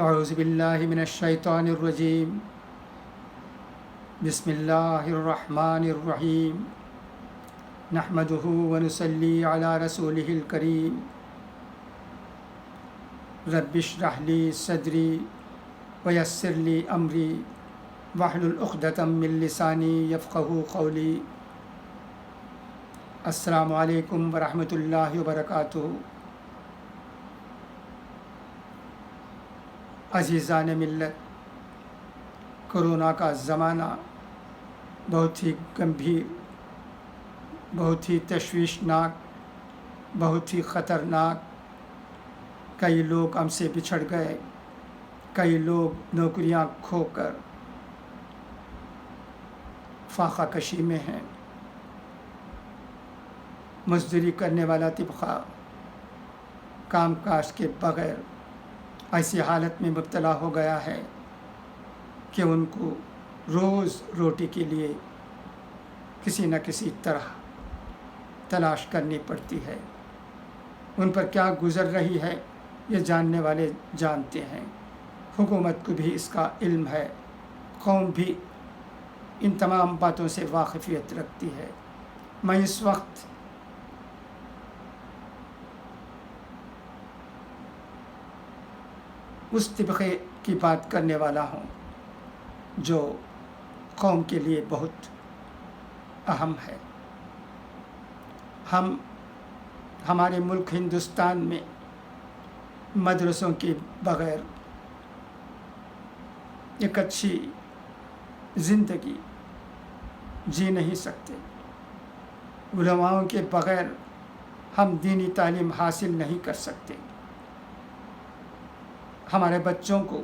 اعوذ باللہ من الشیطان الرجیم بسم اللہ الرحمن الرحیم نحمدہ ونصلی علی رسولہ الکریم رب اشرح لی صدری ویسر لی امری واحلل عقدۃ من لسانی یفقہوا قولی۔ السلام علیکم ورحمۃ اللہ وبرکاتہ۔ عزیزان ملت، کرونا کا زمانہ بہت ہی گمبھیر، بہت ہی تشویشناک، بہت ہی خطرناک۔ کئی لوگ ہم سے بچھڑ گئے، کئی لوگ نوکریاں کھو کر فاقہ کشی میں ہیں۔ مزدوری کرنے والا طبقہ کام کاج کے بغیر ایسی حالت میں مبتلا ہو گیا ہے کہ ان کو روز روٹی کے لیے کسی نہ کسی طرح تلاش کرنی پڑتی ہے۔ ان پر کیا گزر رہی ہے یہ جاننے والے جانتے ہیں، حکومت کو بھی اس کا علم ہے، قوم بھی ان تمام باتوں سے واقفیت رکھتی ہے۔ میں اس وقت اس طبقے کی بات کرنے والا ہوں جو قوم کے لیے بہت اہم ہے۔ ہمارے ملک ہندوستان میں مدرسوں کے بغیر ایک اچھی زندگی جی نہیں سکتے۔ علماؤں کے بغیر ہم دینی تعلیم حاصل نہیں کر سکتے۔ ہمارے بچوں کو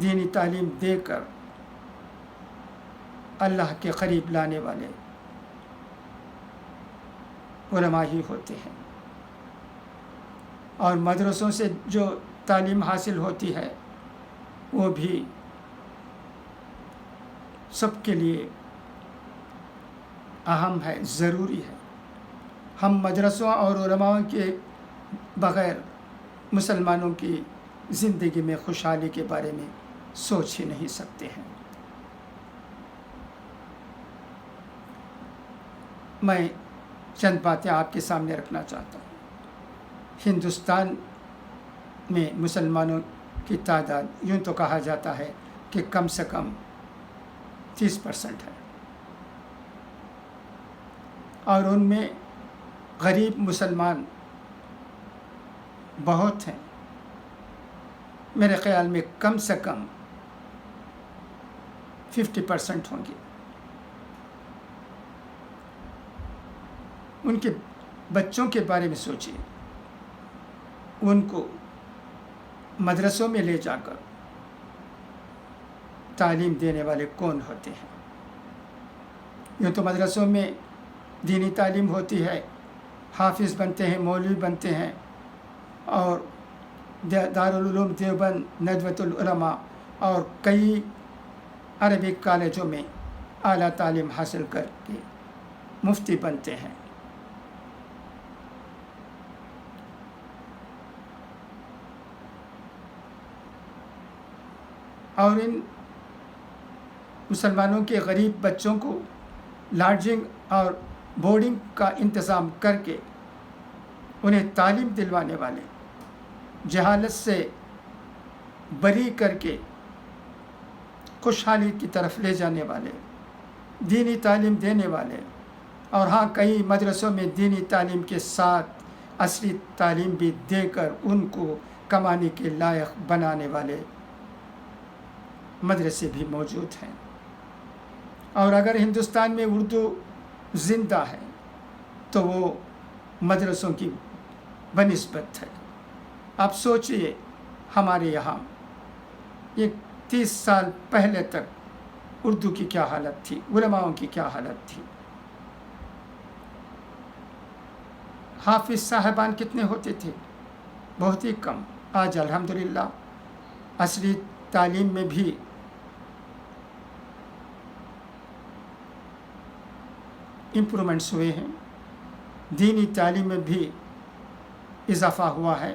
دینی تعلیم دے کر اللہ کے قریب لانے والے علماء ہی ہوتے ہیں، اور مدرسوں سے جو تعلیم حاصل ہوتی ہے وہ بھی سب کے لیے اہم ہے، ضروری ہے۔ ہم مدرسوں اور علماء کے بغیر مسلمانوں کی زندگی میں خوشحالی کے بارے میں سوچ ہی نہیں سکتے ہیں۔ میں چند باتیں آپ کے سامنے رکھنا چاہتا ہوں۔ ہندوستان میں مسلمانوں کی تعداد یوں تو کہا جاتا ہے کہ کم سے کم 30% ہے، اور ان میں غریب مسلمان بہت ہیں۔ میرے خیال میں کم سے کم 50% ہوں گے۔ ان کے بچوں کے بارے میں سوچیے، ان کو مدرسوں میں لے جا کر تعلیم دینے والے کون ہوتے ہیں؟ یوں تو مدرسوں میں دینی تعلیم ہوتی ہے، حافظ بنتے ہیں، مولوی بنتے ہیں، اور دارالعلوم دیوبند، ندوۃ العلماء اور کئی عربی کالجوں میں اعلیٰ تعلیم حاصل کر کے مفتی بنتے ہیں۔ اور ان مسلمانوں کے غریب بچوں کو لاڈجنگ اور بورڈنگ کا انتظام کر کے انہیں تعلیم دلوانے والے، جہالت سے بری کر کے خوشحالی کی طرف لے جانے والے، دینی تعلیم دینے والے، اور ہاں کئی مدرسوں میں دینی تعلیم کے ساتھ عصری تعلیم بھی دے کر ان کو کمانے کے لائق بنانے والے مدرسے بھی موجود ہیں۔ اور اگر ہندوستان میں اردو زندہ ہے تو وہ مدرسوں کی بنسبت ہے۔ آپ سوچئے ہمارے یہاں یہ 30 سال پہلے تک اردو کی کیا حالت تھی، علماؤں کی کیا حالت تھی۔ حافظ صاحبان کتنے ہوتے تھے؟ بہت ہی کم۔ آج الحمدللہ عصری تعلیم میں بھی امپرومنٹس ہوئے ہیں، دینی تعلیم میں بھی اضافہ ہوا ہے۔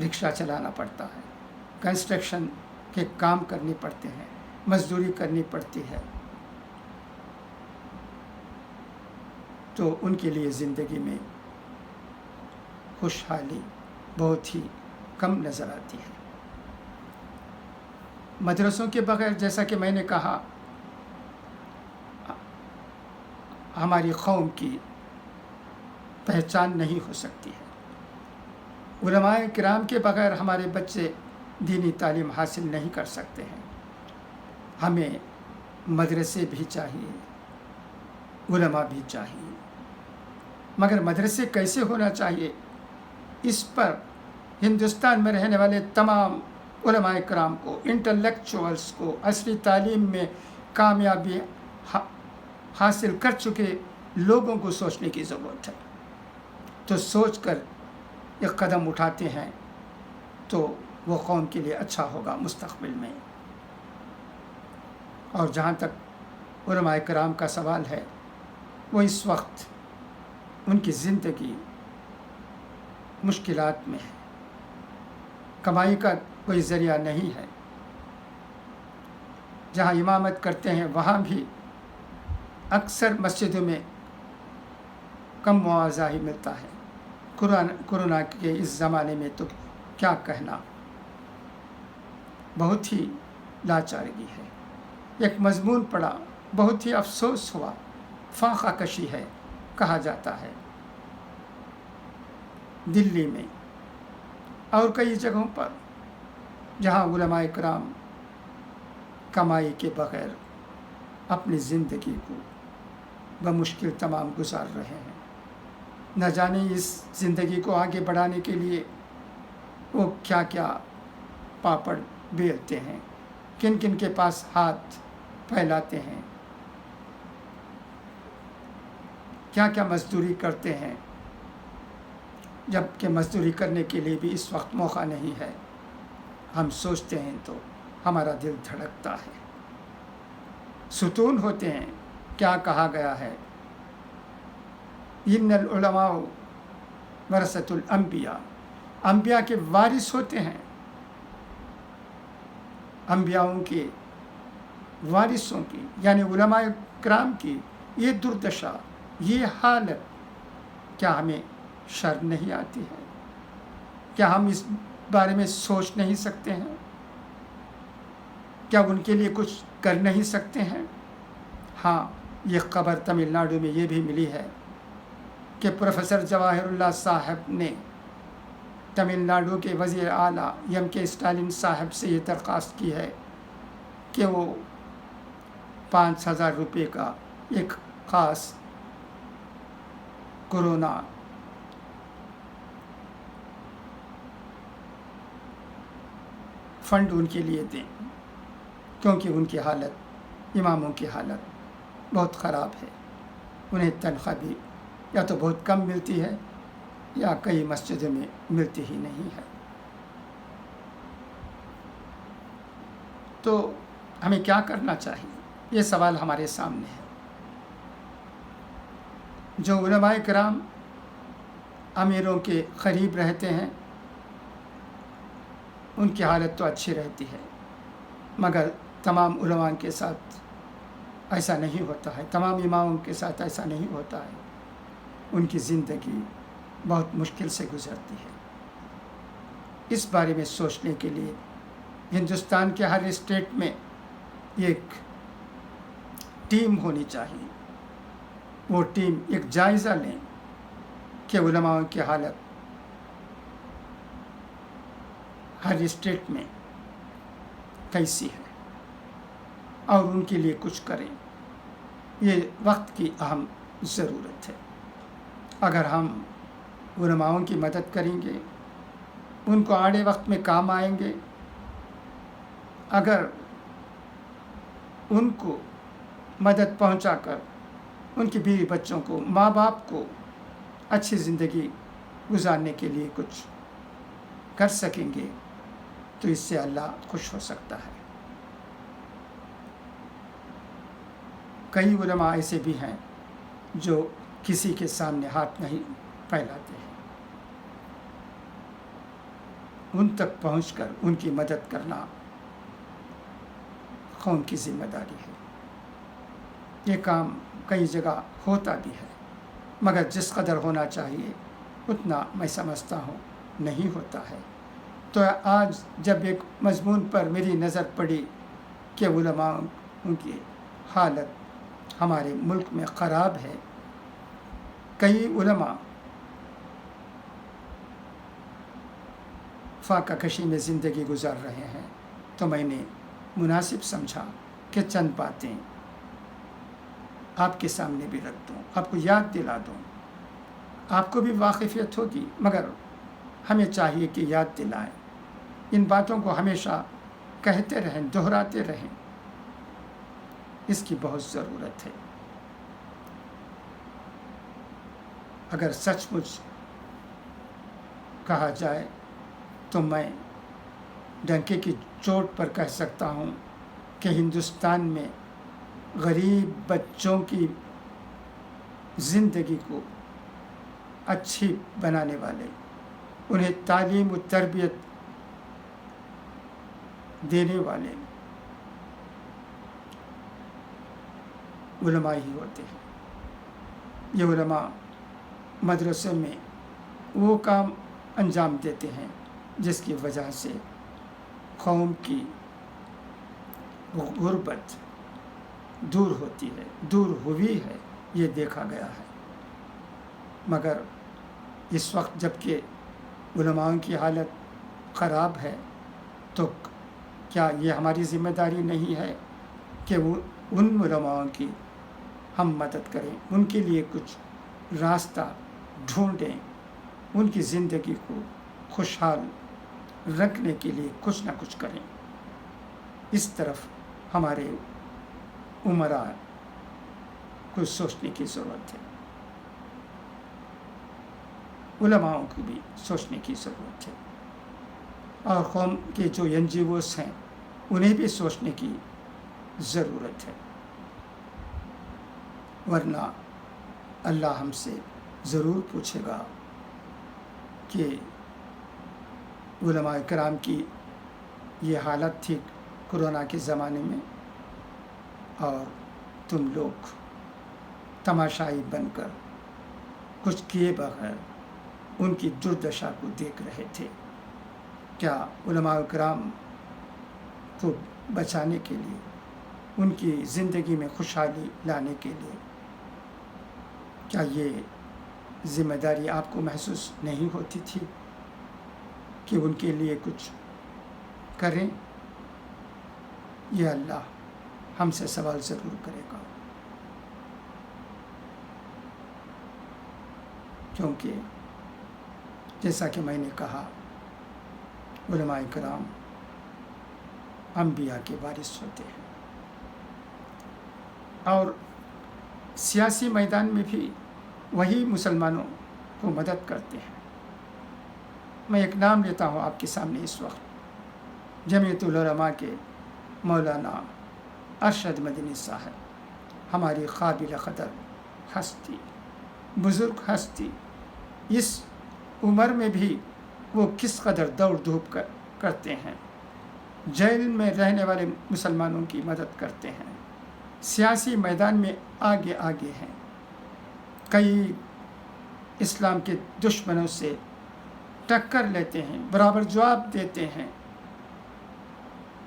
رکشہ چلانا پڑتا ہے، کنسٹرکشن کے کام کرنے پڑتے ہیں، مزدوری کرنی پڑتی ہے، تو ان کے لیے زندگی میں خوشحالی بہت ہی کم نظر آتی ہے۔ مدرسوں کے بغیر جیسا کہ میں نے کہا ہماری قوم کی پہچان نہیں ہو سکتی ہے۔ علماء کرام کے بغیر ہمارے بچے دینی تعلیم حاصل نہیں کر سکتے ہیں۔ ہمیں مدرسے بھی چاہیے، علماء بھی چاہیے، مگر مدرسے کیسے ہونا چاہیے اس پر ہندوستان میں رہنے والے تمام علماء کرام کو، انٹلیکچوئلس کو، عصری تعلیم میں کامیابی حاصل کر چکے لوگوں کو سوچنے کی ضرورت ہے۔ تو سوچ کر ایک قدم اٹھاتے ہیں تو وہ قوم کے لیے اچھا ہوگا مستقبل میں۔ اور جہاں تک علماء کرام کا سوال ہے، وہ اس وقت ان کی زندگی مشکلات میں ہے، کمائی کا کوئی ذریعہ نہیں ہے۔ جہاں امامت کرتے ہیں وہاں بھی اکثر مسجدوں میں کم مواضع ہی ملتا ہے۔ کورونا کے اس زمانے میں تو کیا کہنا، بہت ہی لاچارگی ہے۔ ایک مضمون پڑھا، بہت ہی افسوس ہوا، فاقہ کشی ہے کہا جاتا ہے دلی میں اور کئی جگہوں پر، جہاں علماء کرام کمائی کے بغیر اپنی زندگی کو بمشکل تمام گزار رہے ہیں۔ نہ جانے اس زندگی کو آگے بڑھانے کے لیے وہ کیا کیا پاپڑ بیلتے ہیں، کن کن کے پاس ہاتھ پھیلاتے ہیں، کیا کیا مزدوری کرتے ہیں، جب کہ مزدوری کرنے کے لیے بھی اس وقت موقع نہیں ہے۔ ہم سوچتے ہیں تو ہمارا دل دھڑکتا ہے، ستون ہوتے ہیں۔ کیا کہا گیا ہے، ان العلماء ورثۃ الانبیاء، انبیاء کے وارث ہوتے ہیں۔ انبیاؤں کے وارثوں کی یعنی علماء کرام کی یہ دردشا، یہ حالت، کیا ہمیں شرم نہیں آتی ہے؟ کیا ہم اس بارے میں سوچ نہیں سکتے ہیں؟ کیا ان کے لیے کچھ کر نہیں سکتے ہیں؟ ہاں، یہ خبر تمل ناڈو میں یہ بھی ملی ہے کہ پروفیسر جواہر اللہ صاحب نے تمل ناڈو کے وزیر اعلیٰ ایم کے اسٹالن صاحب سے یہ درخواست کی ہے کہ وہ 5,000 روپے کا ایک خاص کورونا فنڈ ان کے لیے دیں، کیونکہ ان کی حالت، اماموں کی حالت بہت خراب ہے۔ انہیں تنخواہ بھی یا تو بہت کم ملتی ہے یا کئی مسجدوں میں ملتی ہی نہیں ہے۔ تو ہمیں کیا کرنا چاہیے، یہ سوال ہمارے سامنے ہے۔ جو علماء کرام امیروں کے قریب رہتے ہیں ان کی حالت تو اچھی رہتی ہے، مگر تمام علماء کے ساتھ ایسا نہیں ہوتا ہے، تمام اماموں کے ساتھ ایسا نہیں ہوتا ہے۔ ان کی زندگی بہت مشکل سے گزرتی ہے۔ اس بارے میں سوچنے کے لیے ہندوستان کے ہر اسٹیٹ میں ایک ٹیم ہونی چاہیے۔ وہ ٹیم ایک جائزہ لیں کہ علماء کی حالت ہر اسٹیٹ میں کیسی ہے اور ان کے لیے کچھ کریں۔ یہ وقت کی اہم ضرورت ہے۔ اگر ہم علماؤں کی مدد کریں گے، ان کو آڑے وقت میں کام آئیں گے، اگر ان کو مدد پہنچا کر ان کی بیوی بچوں کو، ماں باپ کو اچھی زندگی گزارنے کے لیے کچھ کر سکیں گے تو اس سے اللہ خوش ہو سکتا ہے۔ کئی علماء ایسے بھی ہیں جو کسی کے سامنے ہاتھ نہیں پھیلاتے ہیں۔ ان تک پہنچ کر ان کی مدد کرنا قوم کی ذمہ داری ہے۔ یہ کام کئی جگہ ہوتا بھی ہے، مگر جس قدر ہونا چاہیے اتنا میں سمجھتا ہوں نہیں ہوتا ہے۔ تو آج جب ایک مضمون پر میری نظر پڑی کہ علماء ان کی حالت ہمارے ملک میں خراب ہے، کئی علماء فاقہ کشی میں زندگی گزار رہے ہیں، تو میں نے مناسب سمجھا کہ چند باتیں آپ کے سامنے بھی رکھ دوں، آپ کو یاد دلا دوں۔ آپ کو بھی واقفیت ہوگی، مگر ہمیں چاہیے کہ یاد دلائیں، ان باتوں کو ہمیشہ کہتے رہیں، دہراتے رہیں، اس کی بہت ضرورت ہے۔ اگر سچ مچ کہا جائے تو میں ڈنکے کی چوٹ پر کہہ سکتا ہوں کہ ہندوستان میں غریب بچوں کی زندگی کو اچھی بنانے والے، انہیں تعلیم و تربیت دینے والے علماء ہی ہوتے ہیں۔ یہ علماء مدرسے میں وہ کام انجام دیتے ہیں جس کی وجہ سے قوم کی غربت دور ہوتی ہے، دور ہوئی ہے، یہ دیکھا گیا ہے۔ مگر اس وقت جب کہ علماء کی حالت خراب ہے تو کیا یہ ہماری ذمہ داری نہیں ہے کہ وہ ان علماء کی ہم مدد کریں، ان کے لیے کچھ راستہ ڈھونڈیں، ان کی زندگی کو خوشحال رکھنے کے لیے کچھ نہ کچھ کریں۔ اس طرف ہمارے عمراء کو سوچنے کی ضرورت ہے، علماء کو بھی سوچنے کی ضرورت ہے، اور قوم کے جو NGOs ہیں انہیں بھی سوچنے کی ضرورت ہے، ورنہ اللہ ہم سے ضرور پوچھے گا کہ علماء کرام کی یہ حالت تھی کورونا کے زمانے میں، اور تم لوگ تماشائی بن کر کچھ کیے بغیر ان کی دردشا کو دیکھ رہے تھے۔ کیا علماء کرام کو بچانے کے لیے، ان کی زندگی میں خوشحالی لانے کے لیے، کیا یہ ذمہ داری آپ کو محسوس نہیں ہوتی تھی کہ ان کے لیے کچھ کریں؟ یہ اللہ ہم سے سوال ضرور کرے گا، کیونکہ جیسا کہ میں نے کہا علماء کرام انبیاء کے وارث ہوتے ہیں، اور سیاسی میدان میں بھی وہی مسلمانوں کو مدد کرتے ہیں۔ میں ایک نام لیتا ہوں آپ کے سامنے اس وقت، جمعیت العلماء کے مولانا ارشد مدنی صاحب، ہماری قابل قدر ہستی، بزرگ ہستی، اس عمر میں بھی وہ کس قدر دوڑ دھوپ کرتے ہیں، جیل میں رہنے والے مسلمانوں کی مدد کرتے ہیں، سیاسی میدان میں آگے آگے ہیں، کئی اسلام کے دشمنوں سے ٹکر لیتے ہیں، برابر جواب دیتے ہیں،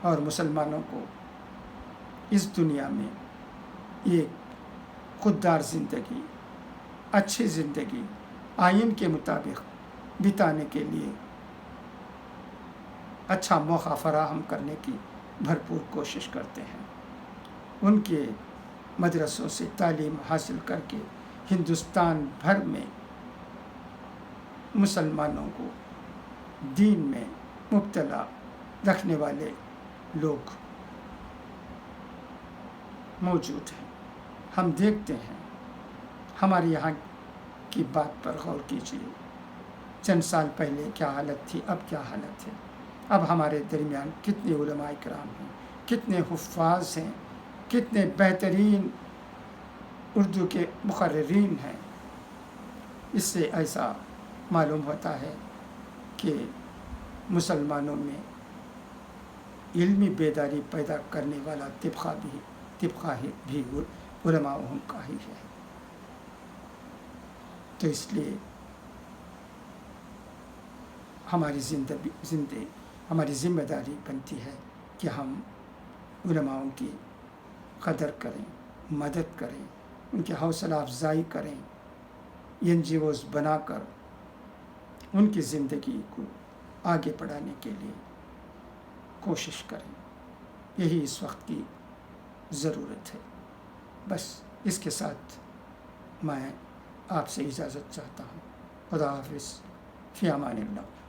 اور مسلمانوں کو اس دنیا میں ایک خوددار زندگی، اچھی زندگی آئین کے مطابق بتانے کے لیے اچھا موقع فراہم کرنے کی بھرپور کوشش کرتے ہیں۔ ان کے مدرسوں سے تعلیم حاصل کر کے ہندوستان بھر میں مسلمانوں کو دین میں مبتلا رکھنے والے لوگ موجود ہیں، ہم دیکھتے ہیں۔ ہمارے یہاں کی بات پر غور کیجیے، چند سال پہلے کیا حالت تھی، اب کیا حالت ہے۔ اب ہمارے درمیان کتنے علماء کرام ہیں، کتنے حفاظ ہیں، کتنے بہترین اردو کے مقررین ہیں۔ اس سے ایسا معلوم ہوتا ہے کہ مسلمانوں میں علمی بیداری پیدا کرنے والا طبقہ بھی علماء کا ہی ہے۔ تو اس لیے ہماری ذمہ داری بنتی ہے کہ ہم علماء کی قدر کریں، مدد کریں، ان کی حوصلہ افزائی کریں، NGOs بنا کر ان کی زندگی کو آگے بڑھانے کے لیے کوشش کریں۔ یہی اس وقت کی ضرورت ہے۔ بس اس کے ساتھ میں آپ سے اجازت چاہتا ہوں۔ خدا حافظ، فی امان اللہ۔